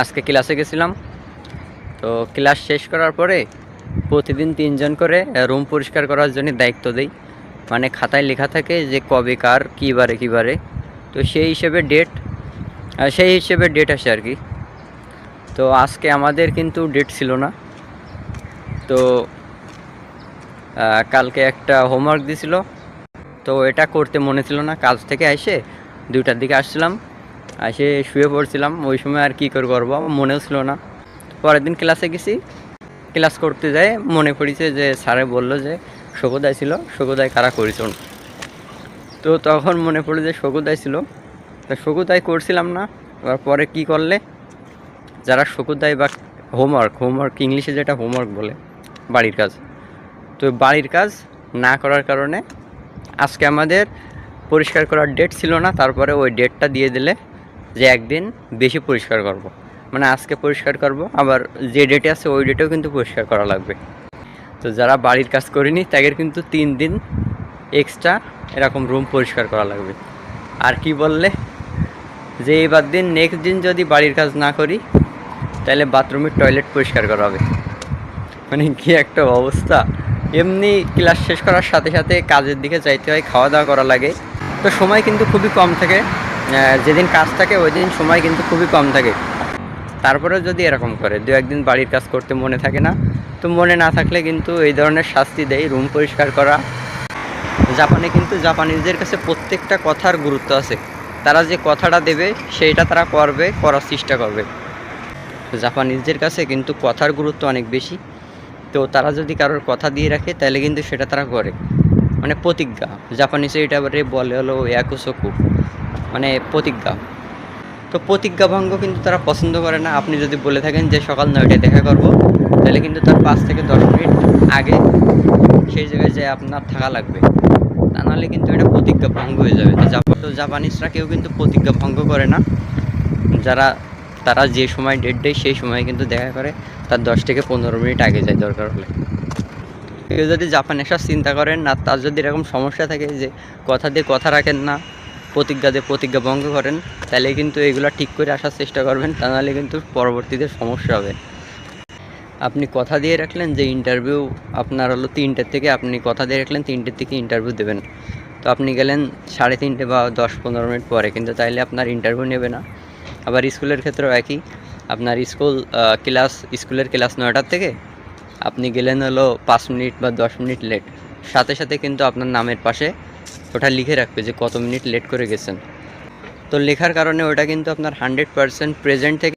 আজকে ক্লাসে গেছিলাম। তো ক্লাস শেষ করার পরে প্রতিদিন ৩ জন করে রুম পরিষ্কার করার জন্য দায়িত্ব দেই। মানে খাতায় লেখা থাকে যে কবে কার কী বারে। তো সেই হিসেবে ডেট আসে আর কি। তো আজকে আমাদের কিন্তু ডেট ছিল না। তো কালকে একটা হোমওয়ার্ক দিছিল, তো এটা করতে মনে ছিল না। কাজ থেকে এসে 2টার দিকে আসছিলাম, এসে শুয়ে পড়ছিলাম। ওই সময় আর কী করে করবো মনেও ছিল না। পরের দিন ক্লাসে গেছি, ক্লাস করতে যায় মনে পড়েছে যে স্যারে বললো যে শকুদায় ছিল, শকুদায় কারা করেছ। তো তখন মনে পড়ে যে শকুদায় ছিল, তা শকুদায় করছিলাম না। এবার পরে কি করলে, যারা শকুদায় বা হোমওয়ার্ক ইংলিশে যেটা হোমওয়ার্ক বলে, বাড়ির কাজ, তো বাড়ির কাজ না করার কারণে আজকে আমাদের পরিষ্কার করার ডেট ছিল না। তারপরে ওই ডেটটা দিয়ে দিলে যে একদিন বেশি পরিষ্কার করব, মানে আজকে পরিষ্কার করব, আবার যে ডেটে আছে ওই ডেটেও কিন্তু পরিষ্কার করা লাগবে। তো যারা বাড়ির কাজ করেনি তাদের কিন্তু 3 দিন এক্সট্রা এরকম রুম পরিষ্কার করা লাগবে। আর কি বললে যে এবার দিন নেক্সট দিন যদি বাড়ির কাজ না করি তাহলে বাথরুমের টয়লেট পরিষ্কার করা হবে। মানে কি একটা অবস্থা। এমনি ক্লাস শেষ করার সাথে সাথে কাজের দিকে যাইতে হয়, খাওয়া দাওয়া করা লাগে। তো সময় কিন্তু খুবই কম থাকে, যেদিন কাজ থাকে ওই দিন সময় কিন্তু খুবই কম থাকে। তারপরেও যদি এরকম করে 2-1 দিন বাড়ির কাজ করতে মনে থাকে না, তো মনে না থাকলে কিন্তু এই ধরনের শাস্তি দেয়, রুম পরিষ্কার করা। জাপানিজদের কাছে প্রত্যেকটা কথার গুরুত্ব আছে। তারা যে কথাটা দেবে সেইটা তারা করার চেষ্টা করবে। জাপানিজদের কাছে কিন্তু কথার গুরুত্ব অনেক বেশি। তো তারা যদি কারোর কথা দিয়ে রাখে তাহলে কিন্তু সেটা তারা করে, মানে প্রতিজ্ঞা। জাপানিজে এটা বলে হলো ইয়াকুসোকু, মানে প্রতিজ্ঞা। তো প্রতিজ্ঞা ভঙ্গ কিন্তু তারা পছন্দ করে না। আপনি যদি বলে থাকেন যে সকাল 9টায় দেখা করব, তাহলে কিন্তু তার 5 থেকে 10 মিনিট আগে সেই জায়গায় যেয়ে আপনার থাকা লাগবে, তা নাহলে কিন্তু এটা প্রতিজ্ঞা ভঙ্গ হয়ে যাবে। তো জাপানিজরা কেউ কিন্তু প্রতিজ্ঞা ভঙ্গ করে না। তারা যে সময় ডেট দেয় সেই সময় কিন্তু দেখা করে, তার 10 থেকে 15 মিনিট আগে যায় দরকার হলে। কেউ যদি জাপানে আসার চিন্তা করেন না, তার যদি এরকম সমস্যা থাকে যে কথা দিয়ে কথা রাখেন না, প্রতিজ্ঞা দিয়ে প্রতিজ্ঞা ভঙ্গ করেন, তাহলে কিন্তু এগুলো ঠিক করে আসার চেষ্টা করবেন, তা নাহলে কিন্তু পরবর্তীতে সমস্যা হবে। আপনি কথা দিয়ে রাখলেন যে ইন্টারভিউ আপনার হলো 3টের থেকে, আপনি কথা দিয়ে রাখলেন 3টের থেকে ইন্টারভিউ দেবেন, তো আপনি গেলেন 3:30 বা 10-15 মিনিট পরে, কিন্তু তাইলে আপনার ইন্টারভিউ নেবে না। আবার স্কুলের ক্ষেত্রেও একই। আপনার স্কুলের ক্লাস 9টার থেকে আপনি গেলেন হলো 5 মিনিট বা 10 মিনিট লেট, সাথে সাথে কিন্তু আপনার নামের পাশে ওটা লিখে রাখবে যে কত মিনিট লেট করে গেছেন। তো লেখার কারণে ওটা কিন্তু আপনার 100% প্রেজেন্ট থেকে